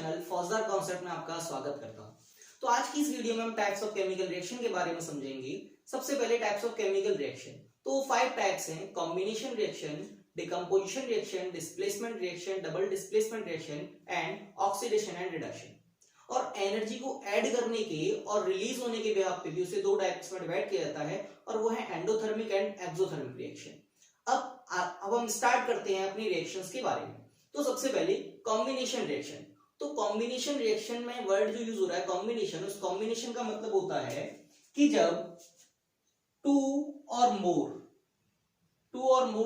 Channel फौजदार concept में आपका स्वागत करता हूं। तो आज की इस वीडियो में हम टाइप्स ऑफ केमिकल रिएक्शन के बारे में समझेंगे। सबसे पहले टाइप्स ऑफ केमिकल रिएक्शन, तो 5 टाइप्स हैं: combination reaction, decomposition reaction, displacement reaction, double displacement reaction and oxidation and reduction. और एनर्जी को ऐड करने के और रिलीज होने के बिहाफ पे भी उसे 2 टाइप्स में डिवाइड किया जाता है, और वो है एंडोथर्मिक एंड एक्सोथर्मिक रिएक्शन। अब हम स्टार्ट करते हैं अपनी रिएक्शंस के बारे में। तो सबसे पहले कॉम्बिनेशन रिएक्शन। तो कॉम्बिनेशन रिएक्शन में वर्ड जो यूज हो रहा है कॉम्बिनेशन, उस कॉम्बिनेशन का मतलब होता है कि जब टू और मोर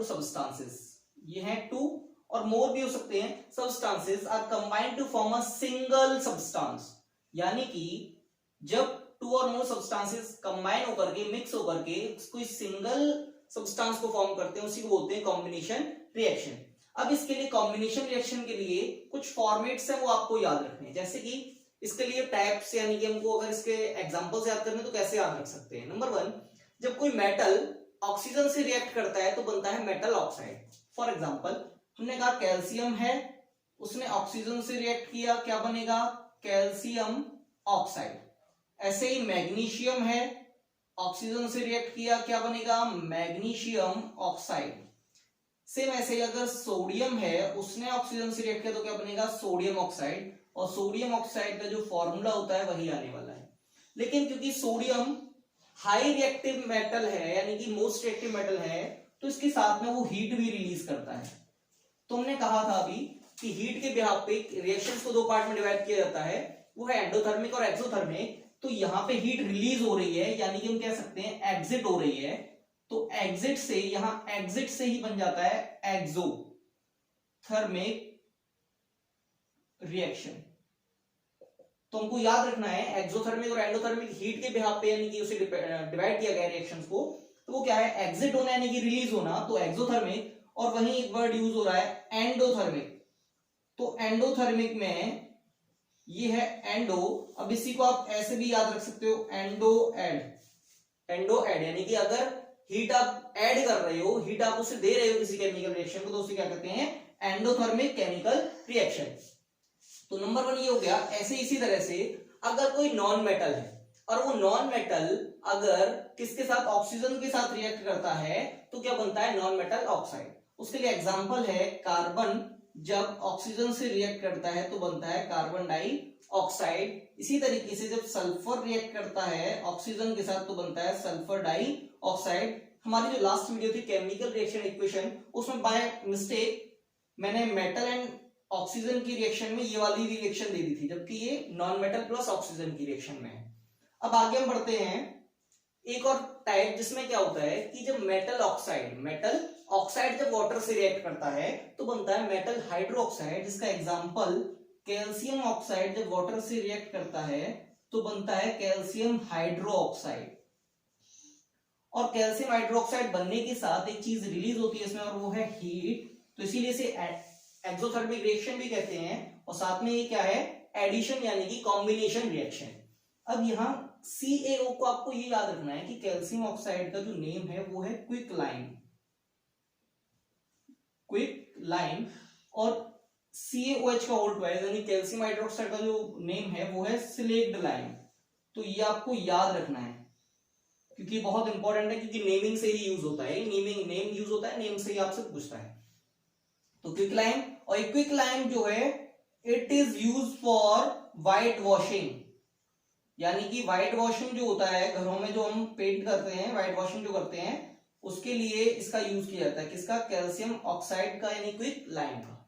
सब्सटेंसेस, ये हैं टू और मोर भी हो सकते हैं substances, are combined to form a single substance. यानी कि जब टू और मोर सब्सटेंसेस कंबाइन होकर के, मिक्स होकर के कोई सिंगल सब्सटेंस को फॉर्म करते हैं, उसी को बोलते हैं कॉम्बिनेशन रिएक्शन। अब इसके लिए कॉम्बिनेशन रिएक्शन के लिए कुछ फॉर्मेट्स हैं, वो आपको याद रखने हैं। जैसे कि इसके लिए टाइप्स, यानी कि हमको अगर इसके एग्जांपल्स याद करने तो कैसे याद रख सकते हैं। नंबर 1, जब कोई मेटल ऑक्सीजन से रिएक्ट करता है तो बनता है मेटल ऑक्साइड। फॉर एग्जांपल हमने कहा कैल्शियम है, उसने ऑक्सीजन से रिएक्ट किया, क्या बनेगा? Calcium oxide. ऐसे ही मैग्नीशियम है, ऑक्सीजन से रिएक्ट किया, क्या बनेगा? Magnesium oxide. सेम ऐसे ही अगर सोडियम है, उसने ऑक्सीजन से रिएक्ट किया तो क्या बनेगा? Sodium oxide. और सोडियम ऑक्साइड का जो फॉर्मूला होता है वही आने वाला है। लेकिन क्योंकि सोडियम हाई रिएक्टिव मेटल है, यानी कि मोस्ट रिएक्टिव मेटल है, तो इसके साथ में वो हीट भी रिलीज करता है। तो हमने कहा था अभी कि हीट के बिहाफ पे रिएक्शंस को 2 पार्ट में डिवाइड किया जाता है, वो है एंडोथर्मिक और एक्सोथर्मिक। तो यहाँ पे हीट रिलीज हो रही है, यानी कि हम कह सकते हैं एग्जिट हो रही है। तो एग्जिट से, यहां एग्जिट से ही बन जाता है एक्सोथर्मिक रिएक्शन। तो हमको याद रखना है एक्सोथर्मिक और एंडोथर्मिक हीट के बिहाफ पे, यानी कि उसे डिवाइड किया गया रिएक्शंस को, तो वो क्या है? एग्जिट होना यानी कि रिलीज होना, तो एक्सोथर्मिक। और वहीं एक वर्ड यूज हो रहा है एंडोथर्मिक। तो एंडोथर्मिक में ये है एंडो। अब इसी को आप ऐसे भी याद रख सकते हो, एंडो एड। एंडो एड यानी कि अगर हीट आप ऐड कर रहे हो, हीट आप उसे दे रहे हो किसी केमिकल रिएक्शन को, तो उसे क्या कहते हैं? Endothermic chemical reaction. तो नंबर 1 ये हो गया। ऐसे इसी तरह से अगर कोई नॉन मेटल है और वो नॉन मेटल अगर किसके साथ, ऑक्सीजन के साथ रिएक्ट करता है तो क्या बनता है? Non metal oxide. उसके लिए एग्जांपल है कार्बन, जब ऑक्सीजन से रिएक्ट करता है तो बनता है कार्बन डाइऑक्साइड। इसी तरीके से जब सल्फर रिएक्ट करता है ऑक्सीजन के साथ तो बनता है सल्फर डाइऑक्साइड। हमारी जो लास्ट वीडियो थी केमिकल रिएक्शन इक्वेशन, उसमें बाय मिस्टेक मैंने मेटल एंड ऑक्सीजन की रिएक्शन में ये वाली रिएक्शन दे दी थी, जबकि ये नॉन मेटल प्लस ऑक्सीजन की रिएक्शन में है। अब आगे हम बढ़ते हैं एक और टाइप, जिसमें क्या होता है कि जब मेटल ऑक्साइड जब वाटर से रिएक्ट करता है तो बनता है मेटल हाइड्रोक्साइड, जिसका एग्जांपल कैल्शियम ऑक्साइड जब वाटर से रिएक्ट करता है तो बनता है कैल्शियम हाइड्रोक्साइड। और कैल्शियम हाइड्रोक्साइड बनने के साथ एक चीज रिलीज होती है इसमें, और वो है हीट। तो इसीलिए इसे एक्सोथर्मिक रिएक्शन भी कहते हैं। और साथ में ये क्या है? एडिशन, यानी कि कॉम्बिनेशन रिएक्शन। अब यहाँ CaO को आपको ये याद रखना है कि कैल्शियम ऑक्साइड का जो नेम है वो है क्विकलाइन, और CaOH का होल ट्वाइस, यानी कैल्शियम हाइड्रोक्साइड का जो नेम है वो है सिलेक्ड लाइन। तो ये आपको याद रखना है क्योंकि बहुत इंपॉर्टेंट है, क्योंकि नेमिंग से ही यूज होता है, नेम यूज होता है, नेम से ही आपसे पूछता है। तो क्विकलाइन, और एक क्विकलाइन जो है it is use for white washing, यानी कि व्हाइट वॉशिंग जो होता है घरों में, जो हम पेंट करते हैं, व्हाइट वॉशिंग जो करते हैं, उसके लिए इसका यूज किया जाता है। किसका? कैल्शियम ऑक्साइड का, यानी क्विकलाइन का।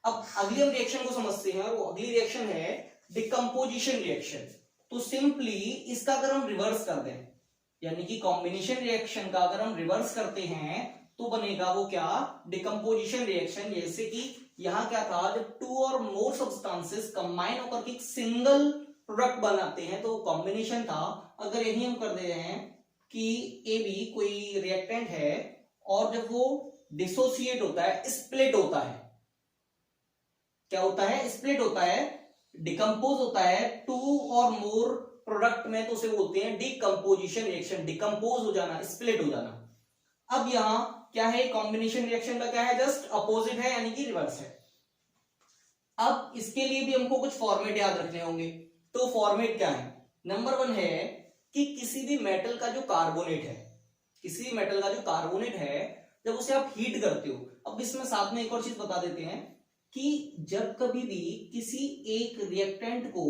अब अगली हम रिएक्शन को समझते हैं, और वो अगली रिएक्शन है डिकम्पोजिशन रिएक्शन। तो सिंपली इसका अगर हम रिवर्स कर दें, यानी कि कॉम्बिनेशन रिएक्शन का अगर हम रिवर्स करते हैं तो बनेगा वो क्या? Decomposition reaction. जैसे कि यहां क्या था, जब 2 और मोर सब्सटेंसेस कंबाइन होकर के एक सिंगल प्रोडक्ट बनाते हैं तो कॉम्बिनेशन था। अगर यही हम कर दे रहे हैं कि AB कोई रिएक्टेंट है, और जब वो डिसोसिएट होता है, स्प्लिट होता है, क्या होता है? स्प्लिट होता है, डिकम्पोज होता है 2 और मोर प्रोडक्ट में, तो उसे बोलते हैं डिकम्पोजिशन रिएक्शन। डिकम्पोज हो जाना, स्प्लिट हो जाना। अब यहां क्या है? कॉम्बिनेशन रिएक्शन का क्या है? जस्ट अपोजिट है, यानी कि रिवर्स है। अब इसके लिए भी हमको कुछ फॉर्मेट याद रखने होंगे। तो फॉर्मेट क्या है? नंबर 1 है कि किसी भी मेटल का जो कार्बोनेट है, किसी भी मेटल का जो कार्बोनेट है, जब उसे आप हीट करते हो, अब इसमें साथ में एक और चीज बता देते हैं कि जब कभी भी किसी एक रिएक्टेंट को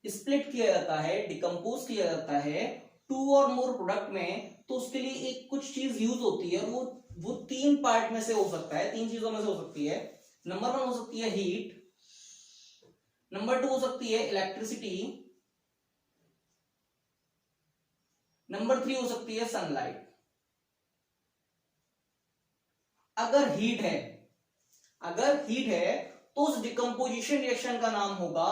स्प्लिट किया जाता है, डिकम्पोज किया जाता है 2 और मोर प्रोडक्ट में, तो उसके लिए एक कुछ चीज यूज होती है, वो 3 पार्ट में से हो सकता है, 3 चीजों में से हो सकती है। नंबर 1 हो सकती है हीट, नंबर 2 हो सकती है इलेक्ट्रिसिटी, नंबर 3 हो सकती है सनलाइट। अगर हीट है, अगर हीट है तो उस डिकम्पोजिशन रिएक्शन का नाम होगा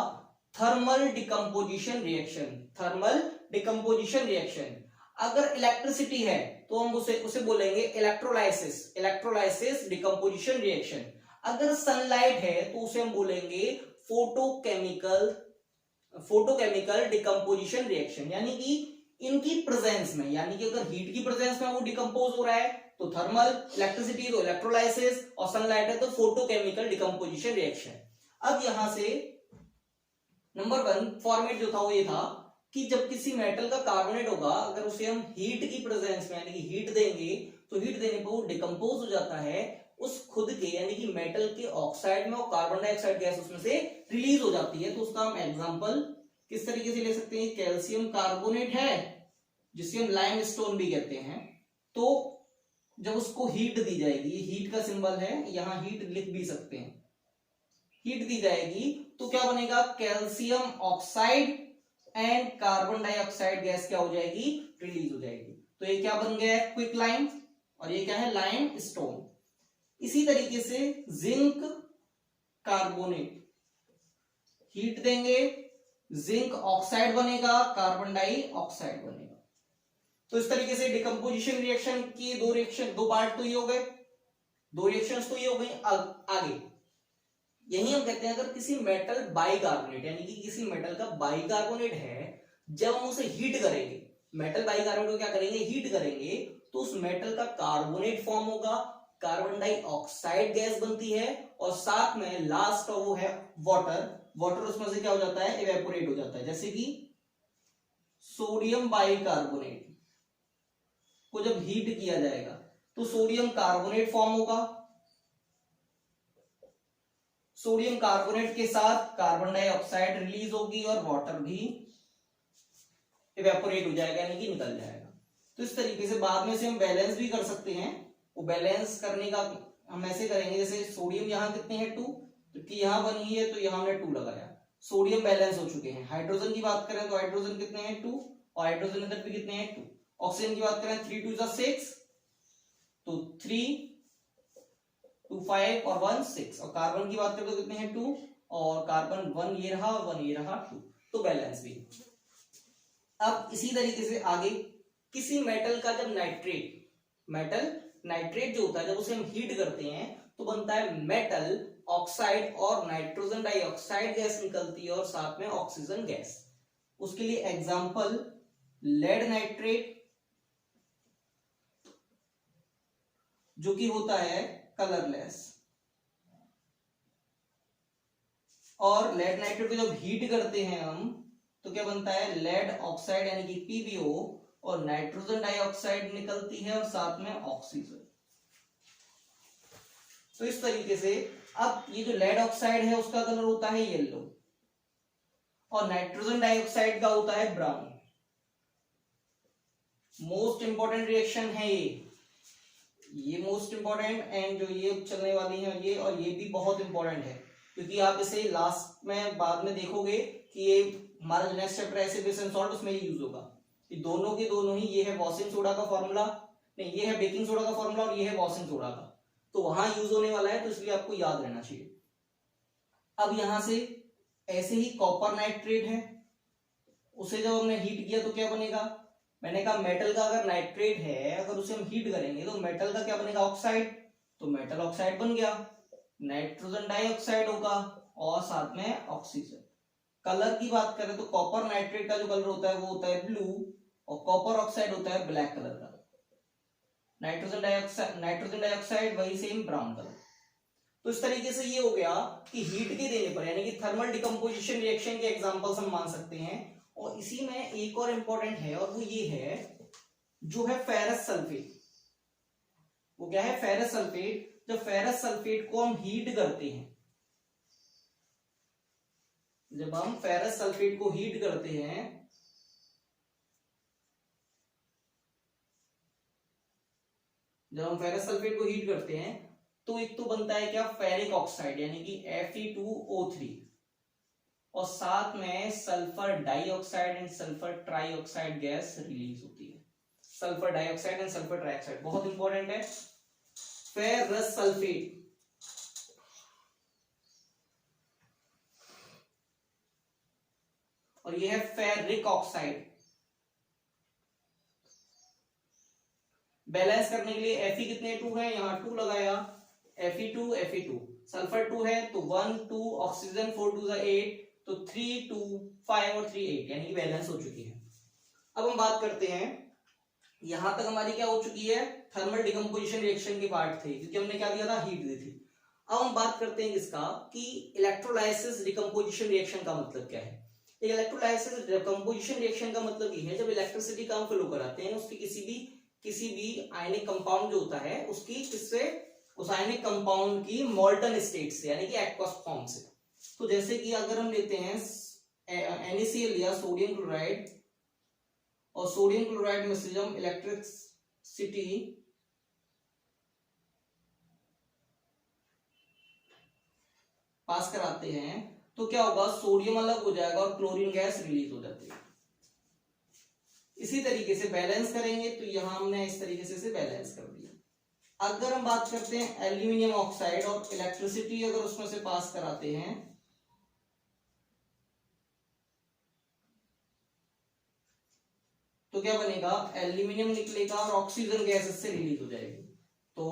thermal decomposition reaction, thermal decomposition reaction. अगर इलेक्ट्रिसिटी है तो हम उसे बोलेंगे इलेक्ट्रोलाइसिस, इलेक्ट्रोलाइसिस डिकम्पोजिशन रिएक्शन। अगर सनलाइट है तो उसे हम बोलेंगे फोटोकेमिकल, फोटोकेमिकल डिकम्पोजिशन रिएक्शन। यानी कि इनकी प्रेजेंस में, यानी कि अगर हीट की प्रेजेंस में वो डिकम्पोज हो रहा है तो थर्मल, इलेक्ट्रिसिटी तो इलेक्ट्रोलाइसिस, और सनलाइट है तो फोटोकेमिकल डिकम्पोजिशन रिएक्शन। अब यहां से नंबर 1 फॉर्मेट जो था वो ये था कि जब किसी मेटल का कार्बोनेट होगा, अगर उसे हम हीट की प्रेजेंस में यानी कि हीट देंगे तो हीट देने पर वो डिकम्पोज हो जाता है, उस खुद के यानी कि मेटल के ऑक्साइड में और कार्बन डाइऑक्साइड गैस उसमें से रिलीज हो जाती है। तो उसका हम एग्जांपल किस तरीके से ले सकते हैं? कैल्शियम कार्बोनेट है जिसे हम लाइमस्टोन भी कहते हैं, तो जब उसको हीट दी जाएगी, हीट का सिंबल है यहां, हीट लिख भी सकते हैं, हीट दी जाएगी तो क्या बनेगा? Calcium oxide and carbon dioxide gas क्या हो जाएगी? रिलीज हो जाएगी। तो ये क्या बन गया है? क्विक लाइम, और ये क्या है? Lime stone. इसी तरीके से जिंक कार्बोनेट, हीट देंगे, जिंक ऑक्साइड बनेगा, कार्बन डाइऑक्साइड बनेगा। तो इस तरीके से डिकम्पोजिशन रिएक्शन की दो पार्ट तो ये हो गए, दो रिएक्शंस तो ये हो गई। आगे यही हम कहते हैं अगर किसी मेटल बाइकार्बोनेट, यानी कि किसी मेटल का बाइकार्बोनेट है, जब हम उसे हीट करेंगे, मेटल बाइकार्बोनेट को क्या करेंगे? हीट करेंगे, तो उस मेटल का कार्बोनेट फॉर्म होगा, कार्बन डाइऑक्साइड गैस बनती है, और साथ में लास्ट वो है वाटर, वाटर उसमें से क्या हो जाता है? इवेपोरेट हो जाता है। जैसे कि सोडियम बाइकार्बोनेट को जब हीट किया जाएगा तो सोडियम कार्बोनेट फॉर्म होगा, सोडियम कार्बोनेट के साथ कार्बन डाइऑक्साइड रिलीज होगी और वाटर भी इवेपोरेट हो जाएगा, यानी कि निकल जाएगा। तो इस तरीके से बाद में से हम बैलेंस भी कर सकते हैं। वो बैलेंस करने का हम ऐसे करेंगे, जैसे सोडियम यहाँ कितने हैं? 2, क्योंकि यहाँ 1 ही है तो यहाँ हमने 2 लगाया, सोडियम बैलेंस हो चुके हैं। हाइड्रोजन की बात करें तो हाइड्रोजन कितने हैं? 2, और हाइड्रोजन इधर भी कितने हैं? 2। ऑक्सीजन की बात करें 3 2 6, तो 3 2 5 और 1 6, और कार्बन की बात करें तो कितने हैं? 2, और कार्बन 1 ये रहा, 1 ये रहा, 2, तो बैलेंस भी। अब इसी तरीके से आगे किसी मेटल का जब मेटल नाइट्रेट जो होता है, जब उसे हम हीट करते हैं तो बनता है मेटल ऑक्साइड, और नाइट्रोजन डाइऑक्साइड गैस निकलती है और साथ में ऑक्सीजन गैस। उसके लिए एग्जांपल लेड नाइट्रेट जो कि होता है कलरलेस, और लेड नाइट्रेट को जब हीट करते हैं हम तो क्या बनता है? लेड ऑक्साइड यानी कि पीबीओ, और नाइट्रोजन डाइऑक्साइड निकलती है और साथ में ऑक्सीजन। तो इस तरीके से अब ये जो लेड ऑक्साइड है उसका कलर होता है येलो, और नाइट्रोजन डाइऑक्साइड का होता है ब्राउन। मोस्ट इंपॉर्टेंट रिएक्शन है ये मोस्ट इंपॉर्टेंट, एंड जो ये चलने वाली है ये, और ये भी बहुत इंपॉर्टेंट है, क्योंकि आप इसे लास्ट में बाद में देखोगे कि ये हमारा जो नेक्स्ट चैप्टर है एसिड बेस एंड सॉल्ट, उसमें ये यूज होगा। ये दोनों के दोनों ही, ये है वॉशिंग सोडा का फॉर्मूला, नहीं ये है बेकिंग सोडा का फॉर्मूला, और ये है वॉशिंग सोडा का, तो वहां यूज होने वाला है, तो इसलिए आपको याद रहना चाहिए। अब यहां से ऐसे ही कॉपर नाइट्रेट है, उसे जब हमने हीट किया तो क्या बनेगा? मैंने कहा मेटल का अगर नाइट्रेट है, अगर उसे हम हीट करेंगे तो मेटल का क्या बनेगा? ऑक्साइड, तो मेटल ऑक्साइड बन गया, नाइट्रोजन डाइऑक्साइड होगा और साथ में ऑक्सीजन। कलर की बात करें तो कॉपर नाइट्रेट का जो कलर होता है वो होता है ब्लू, और कॉपर ऑक्साइड होता है ब्लैक कलर का। नाइट्रोजन डाइऑक्साइड वही सेम ब्राउन कलर। तो इस तरीके से ये हो गया कि हीट के देने पर यानी कि थर्मल डिकम्पोजिशन रिएक्शन के एग्जांपल्स हम मान सकते हैं। और इसी में एक और इंपॉर्टेंट है और वो ये है जो है फेरस सल्फेट। वो क्या है? Ferrous sulphate. जब फेरस सल्फेट को हम हीट करते हैं, जब हम फेरस सल्फेट को हीट करते हैं तो एक तो बनता है क्या? फेरिक ऑक्साइड यानी कि Fe2O3 और साथ में sulphur dioxide and sulphur trioxide gas release होती है। Sulphur dioxide and sulphur trioxide बहुत इंपॉर्टेंट है। फेरस सल्फेट और ये है फेरिक ऑक्साइड। बैलेंस करने के लिए Fe कितने 2 है, यहां 2 लगाया, Fe2 सल्फर 2 है तो 1 2 ऑक्सीजन 4 2 8 तो 3 2 5 और 3 8 यानी कि बैलेंस हो चुकी है। अब हम बात करते हैं, यहां तक हमारी क्या हो चुकी है? थर्मल डिकम्पोजिशन रिएक्शन के पार्ट थे क्योंकि हमने क्या दिया था? हीट दी थी। अब हम बात करते हैं किसका कि इलेक्ट्रोलाइसिस डिकम्पोजिशन रिएक्शन का मतलब क्या है। इलेक्ट्रोलाइसिस डिकम्पोजिशन रिएक्शन का मतलब ये है जब इलेक्ट्रिसिटी का हम फ्लो कराते हैं उसकी किसी भी आयनिक कंपाउंड जो होता है उसकी किससे? उस आयनिक कंपाउंड की मोल्टन स्टेट से यानी कि एक्वस फॉर्म से। तो जैसे कि अगर हम लेते हैं NaCl लिया, सोडियम क्लोराइड, और सोडियम क्लोराइड में से हम इलेक्ट्रिसिटी पास कराते हैं तो क्या होगा? सोडियम अलग हो जाएगा और क्लोरीन गैस रिलीज हो जाती है। इसी तरीके से बैलेंस करेंगे तो यहां हमने इस तरीके से बैलेंस कर दिया। अगर हम बात करते हैं एल्यूमिनियम ऑक्साइड और इलेक्ट्रिसिटी अगर उसमें से पास कराते हैं तो क्या बनेगा? एल्यूमिनियम निकलेगा और ऑक्सीजन गैस इससे रिलीज हो जाएगी। तो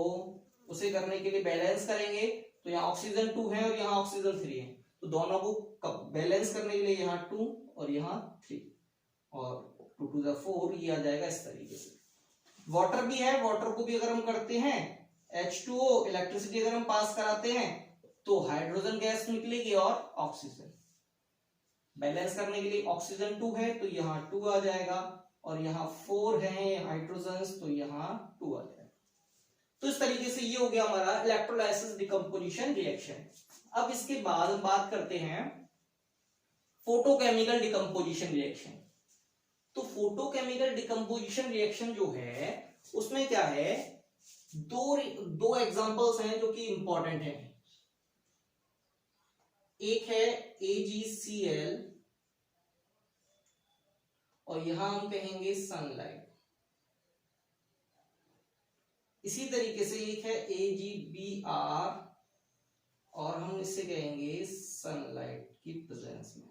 उसे करने के लिए बैलेंस करेंगे तो यहाँ ऑक्सीजन 2 है और यहाँ ऑक्सीजन 3 है तो दोनों को बैलेंस करने के लिए यहाँ 2 और यहाँ 3 और 2 to the 4 ये आ जाएगा इस तरीके से। वाटर भी है, वाटर को भी अगर हम करते हैं H2O, इलेक्ट्रिसिटी अगर हम पास कराते हैं तो हाइड्रोजन गैस निकलेगी और ऑक्सीजन। बैलेंस करने के लिए ऑक्सीजन 2 है तो यहाँ 2 आ जाएगा और यहाँ 4 है हाइड्रोजन तो यहाँ 2 आ जाएगा। तो इस तरीके से ये हो गया हमारा इलेक्ट्रोलाइसिस डिकम्पोजिशन रिएक्शन। अब इसके बाद हम बात करते हैं फोटोकेमिकल डिकम्पोजिशन रिएक्शन। तो फोटोकेमिकल डिकम्पोजिशन रिएक्शन जो है उसमें क्या है? दो एग्जांपल्स हैं जो कि इंपॉर्टेंट हैं। एक है AgCl और यहां हम कहेंगे सनलाइट। इसी तरीके से एक है AgBr और हम इसे कहेंगे सनलाइट की प्रेजेंस में।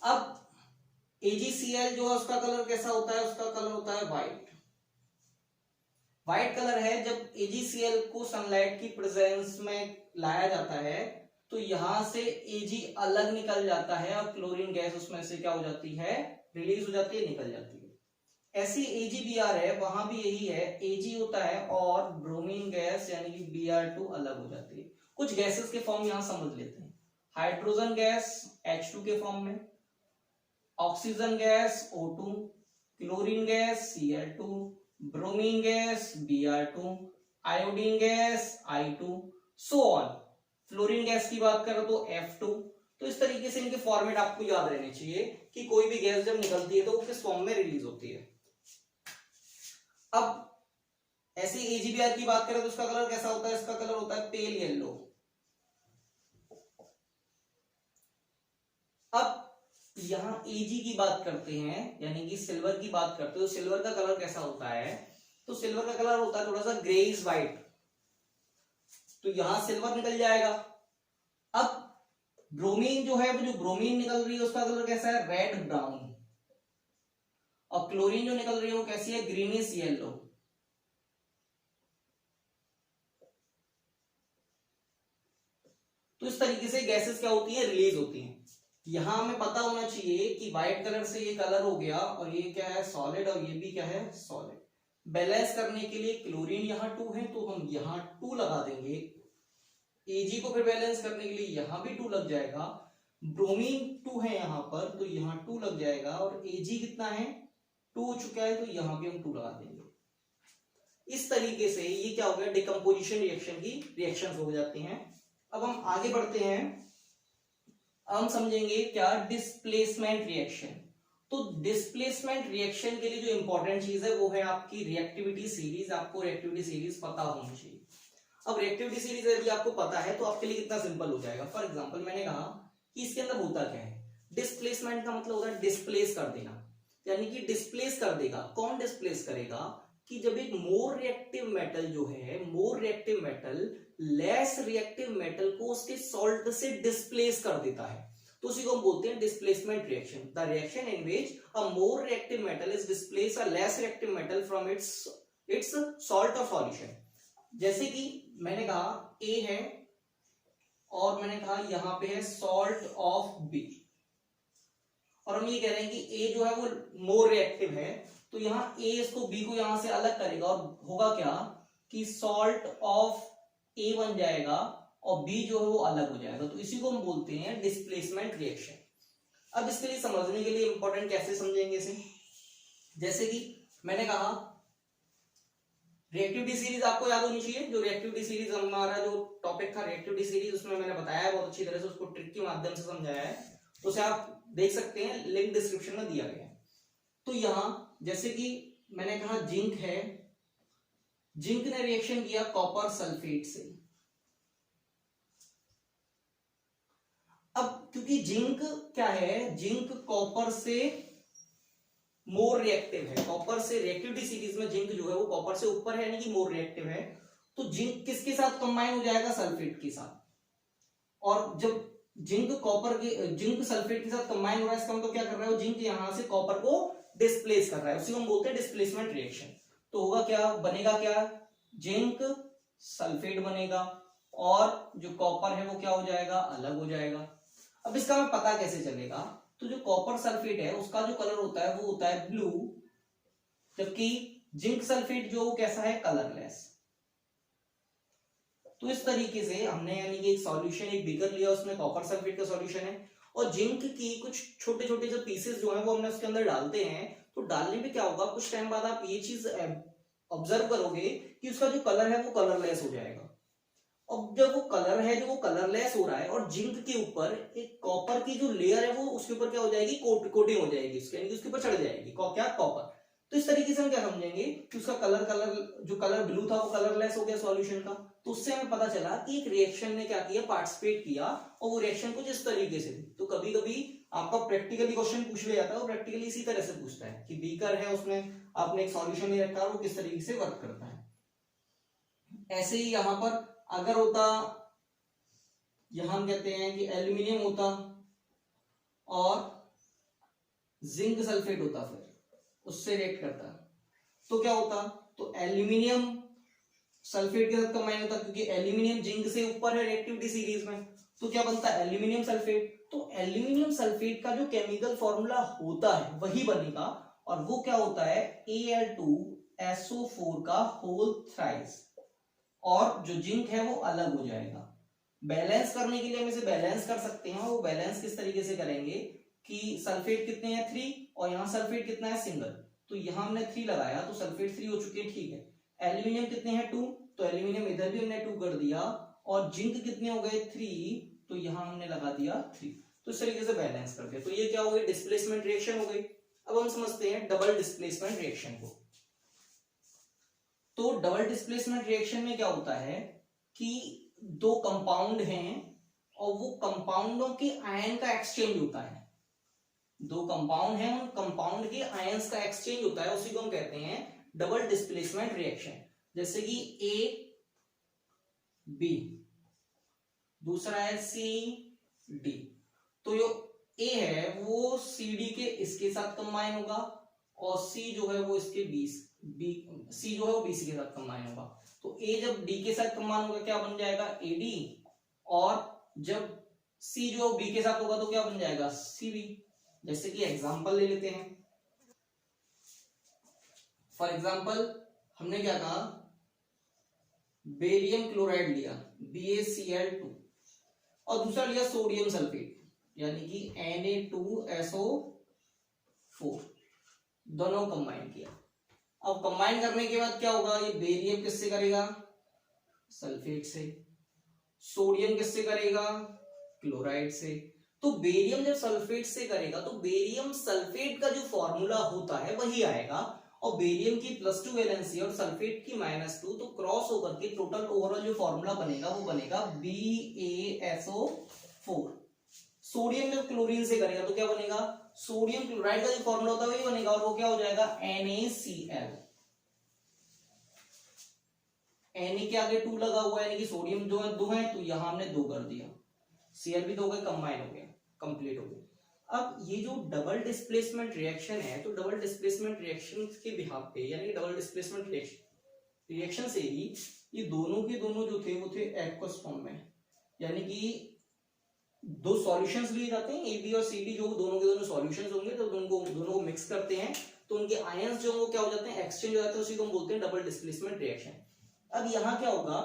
अब AgCl जो है उसका कलर कैसा होता है? उसका कलर होता है व्हाइट। व्हाइट कलर है। जब AgCl को सनलाइट की प्रेजेंस में लाया जाता है तो यहां से Ag अलग निकल जाता है और क्लोरीन गैस उसमें से क्या हो जाती है? रिलीज हो जाती है, निकल जाती है। ऐसी AgBr है, वहां भी यही है, Ag होता है और ब्रोमीन गैस यानी कि Br2 अलग हो जाती है। कुछ गैसेस के फॉर्म यहां समझ लेते हैं। हाइड्रोजन गैस H2 के फॉर्म में, oxygen gas O2, chlorine gas Cl2, bromine gas Br2, iodine gas I2, so on. Fluorine gas की बात करें तो F2। तो इस तरीके से इनके फॉर्मेट आपको याद रहने चाहिए कि कोई भी गैस जब निकलती है तो वो किस फॉर्म में रिलीज होती है। अब ऐसे AgBr की बात करें तो उसका कलर कैसा होता है? इसका कलर होता है पेल येलो। अब यहां Ag की बात करते हैं यानी कि सिल्वर की बात करते हैं तो सिल्वर का कलर कैसा होता है? तो सिल्वर का कलर होता है थोड़ा सा ग्रेइश व्हाइट, तो यहां सिल्वर निकल जाएगा। अब ब्रोमीन जो है, वो जो ब्रोमीन निकल रही है उसका कलर कैसा है? Red brown. और क्लोरीन जो निकल रही है वो कैसी है? Greenish yellow. तो इस तरीके से गैसेस क्या होती है? रिलीज होती हैं। यहां हमें पता होना चाहिए कि व्हाइट कलर से ये कलर हो गया और ये क्या है? सॉलिड, और ये भी क्या है? सॉलिड। बैलेंस करने के लिए क्लोरीन यहाँ 2 है तो हम यहाँ 2 लगा देंगे, Ag को फिर बैलेंस करने के लिए यहाँ भी 2 लग जाएगा, ब्रोमीन 2 है यहाँ पर तो यहाँ 2 लग जाएगा, और Ag कितना है 2 हो चुका है तो यहाँ भी हम 2 लगा देंगे। इस तरीके से ये क्या हो गया, डिकम्पोजिशन रिएक्शन की रिएक्शंस हो जाती हैं। अब हम आगे बढ़ते हैं, हम समझेंगे क्या डिस्प्लेसमेंट रिएक्शन। तो डिस्प्लेसमेंट रिएक्शन के लिए जो इंपॉर्टेंट चीज है वो है आपकी रिएक्टिविटी सीरीज। आपको रिएक्टिविटी सीरीज पता होनी चाहिए। अब रिएक्टिविटी सीरीज यदि आपको पता है तो आपके लिए कितना सिंपल हो जाएगा। फॉर एग्जांपल मैंने कहा कि इसके अंदर होता क्या है, डिस्प्लेसमेंट का मतलब होता है डिस्प्लेस कर देना, यानी कि डिस्प्लेस कर देगा। कौन डिस्प्लेस करेगा कि जब एक मोर रिएक्टिव मेटल जो है, more reactive metal less reactive metal को उसके सॉल्ट से डिस्प्लेस कर देता है, तो उसी को हम बोलते हैं displacement reaction. The reaction in which a more reactive metal is displace a less reactive metal from its salt और सॉल्यूशन। जैसे कि मैंने कहा A है और मैंने कहा यहां पे है सॉल्ट ऑफ B, और हम ये कह रहे हैं कि A जो है वो मोर रिएक्टिव है, तो यहाँ A इसको B को यहां से अलग करेगा और होगा क्या कि सॉल्ट ऑफ A बन जाएगा और B जो है वो अलग हो जाएगा, तो इसी को हम बोलते हैं डिस्प्लेसमेंट रिएक्शन। अब इसके लिए समझने के लिए इंपॉर्टेंट कैसे समझेंगे इसे, जैसे कि मैंने कहा रिएक्टिविटी सीरीज आपको याद होनी चाहिए। जो रिएक्टिविटी सीरीज हमारा जो टॉपिक था रिएक्टिविटी सीरीज, उसमें मैंने बताया है बहुत अच्छी तरह से, उसको ट्रिक के माध्यम से समझाया है, उसे आप देख सकते हैं, लिंक डिस्क्रिप्शन में दिया गया है। तो यहां जैसे कि मैंने कहा जिंक है, जिंक ने रिएक्शन किया कॉपर सल्फेट से। अब क्योंकि जिंक क्या है, जिंक कॉपर से मोर रिएक्टिव है, कॉपर से रिएक्टिविटी सीरीज में जिंक जो है वो कॉपर से ऊपर है, यानी कि मोर रिएक्टिव है, तो जिंक किसके साथ कंबाइन हो जाएगा, सल्फेट के साथ। और जब जिंक कॉपर के जिंक सल्फेट के साथ कंबाइन हो रहा है, इसका मतलब क्या कर रहा है, जिंक यहां से कॉपर को डिस्प्लेस कर रहा है, उसी को हम बोलते हैं डिस्प्लेसमेंट रिएक्शन। तो होगा क्या, बनेगा क्या, जिंक सल्फेट बनेगा और जो कॉपर है वो क्या हो जाएगा, अलग हो जाएगा। अब इसका हमें पता कैसे चलेगा, तो जो कॉपर सल्फेट है उसका जो कलर होता है वो होता है ब्लू, जबकि जिंक सल्फेट जो कैसा है, कलरलेस। तो इस तरीके से हमने यानी कि एक सॉल्यूशन, एक बीकर लिया, उसमें कॉपर सल्फेट का सॉल्यूशन है और जिंक की कुछ छोटे छोटे जो पीसेस जो हैं वो हमने उसके अंदर डालते हैं। तो डालने पे क्या होगा, कुछ टाइम बाद आप ये चीज ऑब्जर्व करोगे कि उसका जो कलर है वो कलरलेस हो जाएगा। अब जब वो कलर है जो वो कलरलेस हो रहा है और जिंक के ऊपर एक कॉपर की जो लेयर है वो उसके ऊपर क्या हो जाएगी, कोटिंग हो जाएगी उसके, यानी कि उसके ऊपर चढ़ जाएगी क्या, कॉपर। तो इस तरीके से हम क्या समझेंगे कि उसका जो कलर ब्लू था वो कलरलेस हो गया सॉल्यूशन का। तो उससे हमें पता चला कि एक रिएक्शन ने क्या किया, पार्टिसिपेट किया, और वो रिएक्शन कुछ इस तरीके से। तो कभी कभी आपका प्रैक्टिकली क्वेश्चन पूछ लिया जाता है, वो प्रैक्टिकली इसी तरह से पूछता है कि बीकर है, उसमें आपने एक सॉल्यूशन ले रखा है, वो किस तरीके से वर्क करता है। ऐसे ही यहां पर अगर होता, यहां हम कहते हैं कि एल्यूमिनियम होता और जिंक सल्फेट होता, फिर उससे रिएक्ट करता, तो क्या होता, तो एल्यूमिनियम सल्फेट के साथ कंबाइन होता, क्योंकि एल्यूमिनियम जिंक से ऊपर है रिएक्टिविटी सीरीज में, तो क्या बनता है, एल्यूमिनियम सल्फेट। तो एल्यूमिनियम सल्फेट का जो केमिकल फॉर्मूला होता है वही बनेगा, और वो क्या होता है, Al2SO4 का होल थ्राइस, और जो जिंक है वो अलग हो जाएगा। बैलेंस करने के लिए हम इसे बैलेंस कर सकते हैं, वो बैलेंस किस तरीके से करेंगे कि सल्फेट कितने हैं 3 और यहाँ सल्फेट कितना है सिंगल, तो यहाँ हमने 3 लगाया तो सल्फेट 3 हो चुके हैं, ठीक है। एल्यूमिनियम कितने हैं 2, तो एल्यूमिनियम इधर भी हमने 2 कर दिया, और जिंक कितने हो गए 3, तो यहाँ हमने लगा दिया 3। तो इस तरीके से बैलेंस करके, तो ये क्या हो गई, डिस्प्लेसमेंट रिएक्शन हो गई। अब हम समझते हैं डबल डिस्प्लेसमेंट रिएक्शन को। तो डबल डिस्प्लेसमेंट रिएक्शन में क्या होता है कि दो कंपाउंड हैं और वो कंपाउंडों के आयन का एक्सचेंज होता है। दो कंपाउंड हैं, उन कंपाउंड के आयंस का एक्सचेंज होता है, उसी को हम कहते हैं डबल डिस्प्लेसमेंट रिएक्शन। जैसे कि ए बी, दूसरा है सी डी। तो जो ए है वो सी डी के इसके साथ कंबाइन होगा, और सी जो है वो इसके सी जो है वो बीसी के साथ कंबाइन होगा। तो ए जब डी के साथ कंबाइन होगा क्या बन जाएगा, एडी, और जब सी जो बी के साथ होगा तो क्या बन जाएगा, सीबी। जैसे कि एग्जांपल ले लेते हैं, फॉर एग्जांपल हमने क्या कहा, बेरियम क्लोराइड लिया BaCl2 और दूसरा लिया सोडियम सल्फेट यानी कि Na2SO4, दोनों कंबाइन किया। अब कंबाइन करने के बाद क्या होगा, ये बेरियम किससे करेगा, सल्फेट से, सोडियम किससे करेगा, क्लोराइड से। तो बेरियम जब सल्फेट से करेगा तो बेरियम सल्फेट का जो फॉर्मूला होता है वही आएगा, और बेरियम की +2 वैलेंसी और सल्फेट की -2, तो क्रॉस होकर के टोटल ओवरऑल जो फॉर्मूला बनेगा वो बनेगा BaSO4। सोडियम जब क्लोरीन से करेगा तो क्या बनेगा, सोडियम क्लोराइड का जो फॉर्मूला होता है वही बनेगा, और वो क्या हो जाएगा, NaCl। Na के आगे 2 लगा हुआ है यानी कि सोडियम जो है 2 है, तो यहां हमने 2 कर दिया, Cl भी 2 गए, कंबाइन हो गया, कंप्लीट हो गया। अब ये जो डबल डिस्प्लेसमेंट रिएक्शन है, तो डबल डिस्प्लेसमेंट रिएक्शन के बिहाफ पे यानी कि डबल डिस्प्लेसमेंट रिएक्शन से ही ये दोनों के दोनों जो थे वो थे एक्वस फॉर्म में, यानी कि 2 सॉल्यूशंस लिए जाते हैं AB और CD, जो दोनों के दोनों सॉल्यूशंस होंगे, तो दोनों को मिक्स करते हैं तो उनके आयंस जो वो क्या हो जाते हैं, एक्सचेंज हो जाते हैं, उसी को हम बोलते हैं डबल डिस्प्लेसमेंट रिएक्शन। अब यहां क्या होगा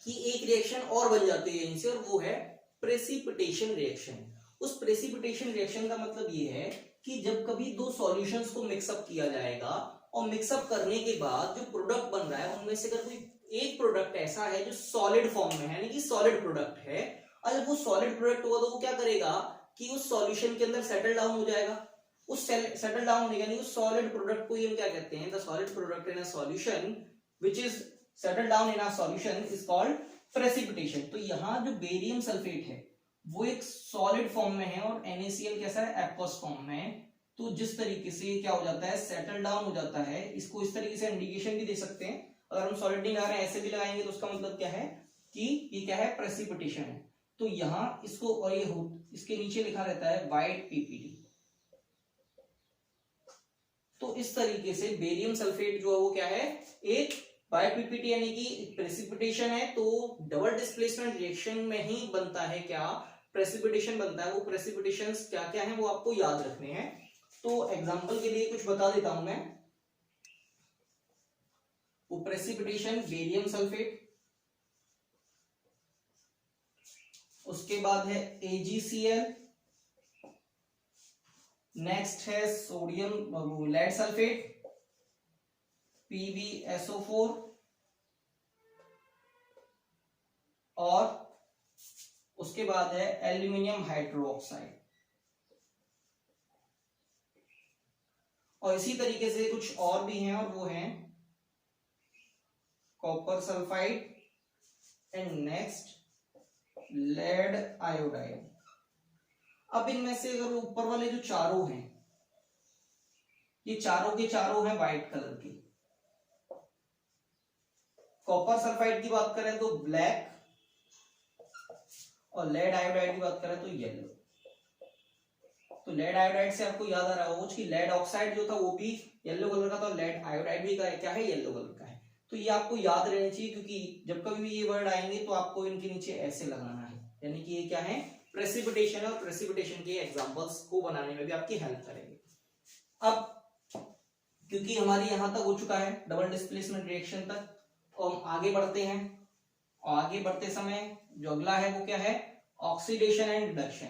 कि एक रिएक्शन और बन जाती है इनसे, और वो है प्रेसिपिटेशन रिएक्शन। उस प्रेसिपिटेशन रिएक्शन का मतलब ये है कि जब कभी 2 सॉल्यूशंस को मिक्सअप किया जाएगा और मिक्सअप करने के बाद जो प्रोडक्ट बन रहा है उनमें से अगर कोई एक प्रोडक्ट ऐसा है जो सॉलिड फॉर्म में है, यानी कि सॉलिड प्रोडक्ट है, और जब वो सॉलिड प्रोडक्ट होगा तो वो क्या करेगा कि उस सॉल्यूशन के अंदर सेटल डाउन हो जाएगा। उस सेटल डाउन होने यानी उस सॉलिड प्रोडक्ट को हम क्या कहते हैं, the solid product in a solution which is settle down in a solution is called precipitation. तो यहाँ जो बेरियम सल्फेट है वो एक सॉलिड फॉर्म में है और NaCl कैसा है, एक्वस फॉर्म में है। तो जिस तरीके से क्या हो जाता है, सेटल डाउन हो जाता है, इसको इस तरीके से इंडिकेशन भी दे सकते हैं। अगर हम सॉलिड नहीं लगा रहे हैं ऐसे भी लगाएंगे तो उसका मतलब क्या है कि ये क्या है, प्रेसिपिटेशन है। तो यहाँ इसको, और ये इसके नीचे लिखा रहता है वाइट PPT। तो इस तरीके से बेरियम सल्फेट जो है वो क्या है, एक वाइट PPT यानी कि प्रेसिपिटेशन है। तो डबल डिस्प्लेसमेंट रिएक्शन में ही बनता है क्या, प्रेसिपिटेशन बनता है। वो प्रेसिपिटेशंस क्या क्या हैं वो आपको याद रखने हैं। तो एग्जांपल के लिए कुछ बता देता हूं मैं। वो प्रेसिपिटेशन बेरियम सल्फेट, उसके बाद है AgCl, नेक्स्ट है सोडियम लेड सल्फेट PbSO4, और उसके बाद है एल्यूमिनियम हाइड्रोक्साइड। और इसी तरीके से कुछ और भी हैं, और वो हैं copper sulphide and next lead iodide. अब इनमें से अगर ऊपर वाले जो चारों हैं, ये चारों के चारों हैं व्हाइट कलर के। कॉपर सल्फाइड की बात करें तो ब्लैक, और लेड आयोडाइड की बात करें तो येलो। तो लेड आयोडाइड से आपको याद आ रहा होगा कि लेड ऑक्साइड जो था वो भी येलो कलर का था, लेड आयोडाइड भी क्या है, येलो कलर का है। तो ये आपको याद रहना चाहिए, क्योंकि जब कभी भी ये वर्ड आएंगे तो आपको इनके नीचे ऐसे लगाना है, यानी कि ये क्या है, प्रेसिपिटेशन, और प्रेसिपिटेशन के एग्जांपल्स को बनाने में भी आपकी हेल्प करेंगे। अब क्योंकि हमारे यहां तक हो चुका है डबल डिस्प्लेसमेंट रिएक्शन तक, और हम आगे बढ़ते हैं। और आगे बढ़ते समय जो अगला है वो क्या है, ऑक्सीडेशन एंड रिडक्शन।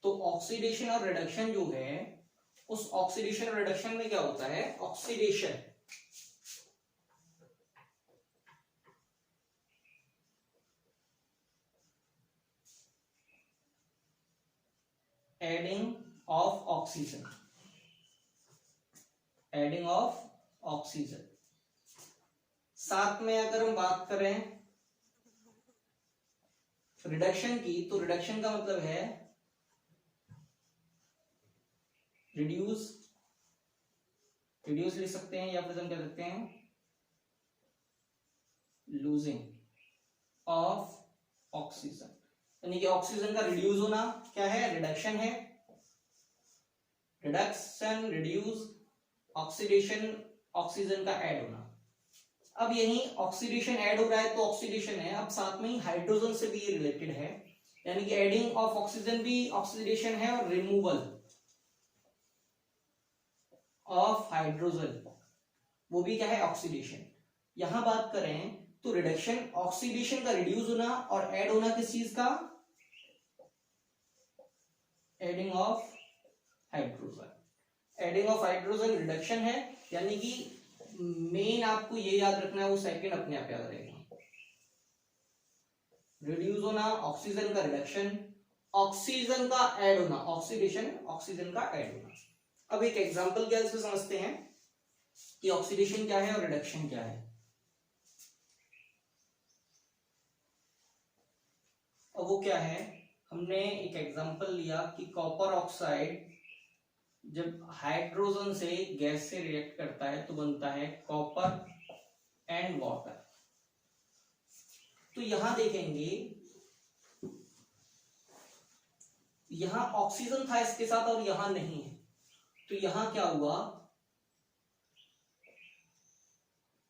तो ऑक्सीडेशन और रिडक्शन जो है, उस ऑक्सीडेशन और रिडक्शन में क्या होता है, oxidation adding of oxygen, adding of oxygen. साथ में अगर हम बात करें रिडक्शन की, तो रिडक्शन का मतलब है रिड्यूस, रिड्यूस लिख सकते हैं, या फिर हम क्या लिखते हैं, लूजिंग ऑफ ऑक्सीजन, यानी कि ऑक्सीजन का रिड्यूस होना क्या है, रिडक्शन है। रिडक्शन, रिड्यूस, ऑक्सीडेशन, ऑक्सीजन का ऐड होना। अब यही ऑक्सीडेशन ऐड हो रहा है तो ऑक्सीडेशन है, अब साथ में ही हाइड्रोजन से भी ये रिलेटेड है, यानी कि एडिंग ऑफ ऑक्सीजन भी ऑक्सीडेशन है, और रिमूवल ऑफ हाइड्रोजन वो भी क्या है, ऑक्सीडेशन। यहां बात करें तो रिडक्शन, ऑक्सीडेशन का रिड्यूस होना और ऐड होना किस चीज का, adding of hydrogen. Adding of hydrogen reduction है, यानी कि मेन आपको ये याद रखना है, वो सेकंड अपने आप याद रहेगा। रिड्यूस होना, ऑक्सीजन का रिडक्शन, ऑक्सीजन का ऐड होना, ऑक्सीडेशन, ऑक्सीजन का ऐड होना। अब एक एग्जांपल क्या इसमें समझते हैं कि ऑक्सीडेशन क्या है और रिडक्शन क्या है। अब वो क्या है, हमने एक एग्जांपल लिया कि कॉपर ऑक्साइड जब हाइड्रोजन से गैस से रिएक्ट करता है तो बनता है कॉपर एंड वाटर। तो यहां देखेंगे, यहां ऑक्सीजन था इसके साथ और यहां नहीं है, तो यहां क्या हुआ,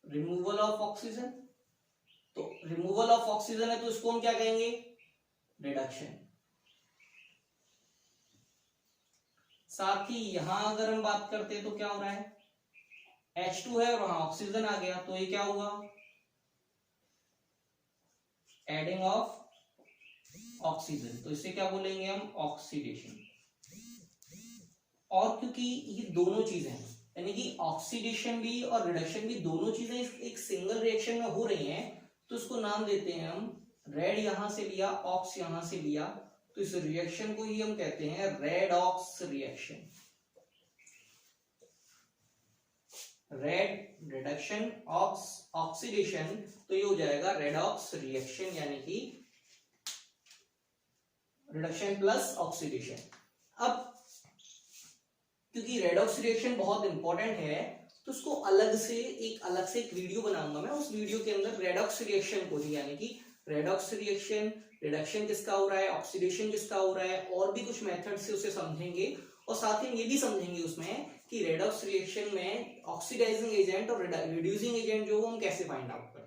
रिमूवल ऑफ ऑक्सीजन। तो रिमूवल ऑफ ऑक्सीजन है तो इसको हम क्या कहेंगे, रिडक्शन। साथ ही यहां अगर हम बात करते हैं तो क्या हो रहा है, H2 है और वहां ऑक्सीजन आ गया, तो ये क्या हुआ, एडिंग ऑफ ऑक्सीजन। तो इसे क्या बोलेंगे हम, ऑक्सीडेशन। और क्योंकि ये दोनों चीजें हैं, यानी कि ऑक्सीडेशन भी और रिडक्शन भी दोनों चीजें एक सिंगल रिएक्शन में हो रही हैं, तो इसको नाम देते हैं हम, रेड यहां से लिया, ऑक्स यहां से लिया, तो इस रिएक्शन को ही हम कहते हैं redox reaction. Red reduction, ox oxidation, तो ये हो जाएगा रेडॉक्स रिएक्शन, यानी कि रिडक्शन प्लस ऑक्सीडेशन। अब क्योंकि रेडॉक्स रिएक्शन बहुत इंपॉर्टेंट है, तो उसको अलग से एक वीडियो बनाऊंगा मैं, उस वीडियो के अंदर रेडॉक्स रिएक्शन को ही, यानी कि रेडॉक्स रिएक्शन, रिडक्शन किसका हो रहा है, ऑक्सीडेशन किसका हो रहा है, और भी कुछ मेथड से उसे समझेंगे। और साथ ही ये भी समझेंगे उसमें कि रेडॉक्स रिएक्शन में ऑक्सीडाइजिंग एजेंट और रिड्यूसिंग एजेंट जो हम कैसे फाइंड आउट करें।